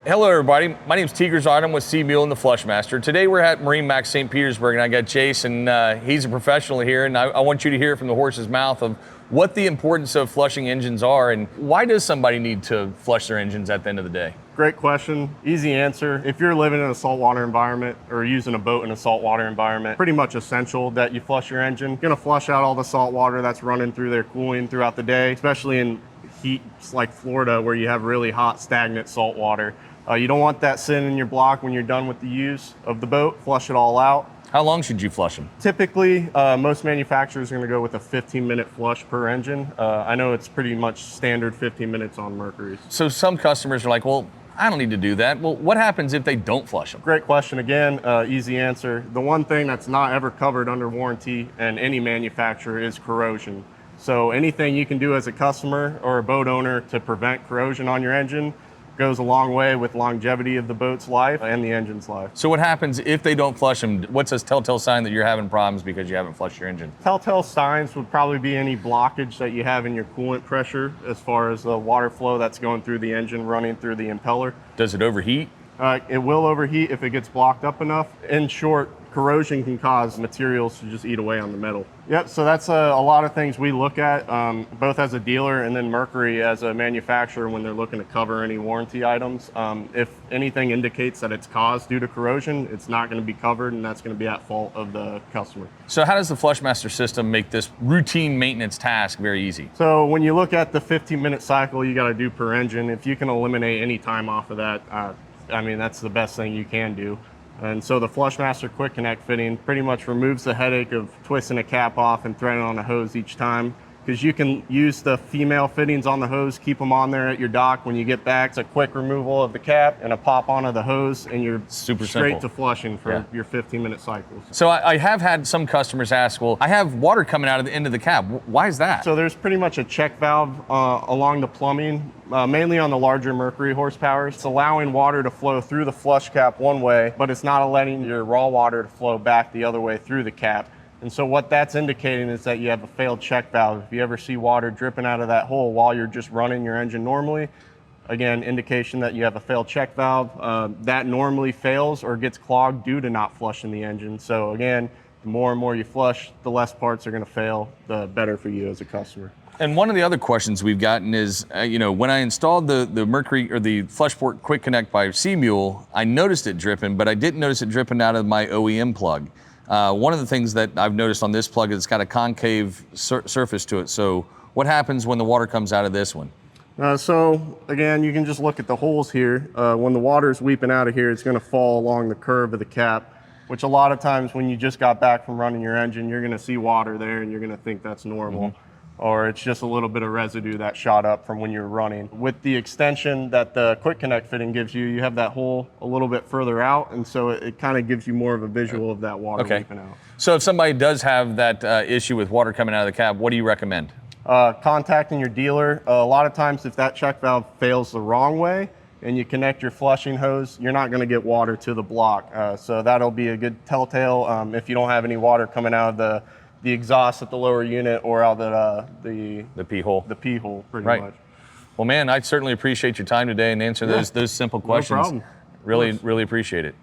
Hello everybody, my name is Tigers Autumn with Seamule and the Flushmaster. Today we're at Marine Max St. Petersburg and I got Jason, he's a professional here, and I want you to hear from the horse's mouth of what the importance of flushing engines are and why does somebody need to flush their engines at the end of the day? Great question, easy answer. If you're living in a saltwater environment or using a boat in a saltwater environment, pretty much essential that you flush your engine. You're gonna flush out all the salt water that's running through there cooling throughout the day, especially in heats like Florida where you have really hot stagnant salt water. You don't want that sitting in your block when you're done with the use of the boat. Flush it all out. How long should you flush them? Typically, most manufacturers are going to go with a 15-minute flush per engine. I know it's pretty much standard 15 minutes on Mercury's. So some customers are like, well, I don't need to do that. Well, what happens if they don't flush them? Great question again, easy answer. The one thing that's not ever covered under warranty and any manufacturer is corrosion. So anything you can do as a customer or a boat owner to prevent corrosion on your engine goes a long way with longevity of the boat's life and the engine's life. So what happens if they don't flush them? What's a telltale sign that you're having problems because you haven't flushed your engine? Telltale signs would probably be any blockage that you have in your coolant pressure as far as the water flow that's going through the engine running through the impeller. Does it overheat? It will overheat if it gets blocked up enough. In short, corrosion can cause materials to just eat away on the metal. Yep, so that's a lot of things we look at, both as a dealer and then Mercury as a manufacturer when they're looking to cover any warranty items. If anything indicates that it's caused due to corrosion, it's not going to be covered and that's going to be at fault of the customer. So how does the Flushmaster system make this routine maintenance task very easy? So when you look at the 15-minute cycle you got to do per engine, if you can eliminate any time off of that, I mean, that's the best thing you can do. And so the Flushmaster Quick Connect fitting pretty much removes the headache of twisting a cap off and threading on a hose each time, because you can use the female fittings on the hose, keep them on there at your dock. When you get back, it's a quick removal of the cap and a pop onto the hose, and you're super straight simple to flushing for your 15-minute cycles. So I have had some customers ask, well, I have water coming out of the end of the cap. Why is that? So there's pretty much a check valve along the plumbing, mainly on the larger Mercury horsepowers. It's allowing water to flow through the flush cap one way, but it's not letting your raw water to flow back the other way through the cap. And so what that's indicating is that you have a failed check valve. If you ever see water dripping out of that hole while you're just running your engine normally, again, indication that you have a failed check valve. That normally fails or gets clogged due to not flushing the engine. So again, the more and more you flush, the less parts are going to fail, the better for you as a customer. And one of the other questions we've gotten is, when I installed the Mercury or the Flushport Quick Connect by Seamule, I noticed it dripping, but I didn't notice it dripping out of my OEM plug. One of the things that I've noticed on this plug is it's got a concave surface to it. So what happens when the water comes out of this one? So again, you can just look at the holes here. When the water is weeping out of here, it's going to fall along the curve of the cap, which a lot of times when you just got back from running your engine, you're going to see water there and you're going to think that's normal. Or it's just a little bit of residue that shot up from when you're running. With the extension that the Quick Connect fitting gives you, you have that hole a little bit further out, and so it kind of gives you more of a visual of that water leaking out. So if somebody does have that issue with water coming out of the cab, what do you recommend? Contacting your dealer. A lot of times if that check valve fails the wrong way and you connect your flushing hose, you're not going to get water to the block. So that'll be a good telltale if you don't have any water coming out of the exhaust at the lower unit or out the P hole. The P hole, pretty much. Well, man, I certainly appreciate your time today and answer those simple questions. No problem. Really appreciate it.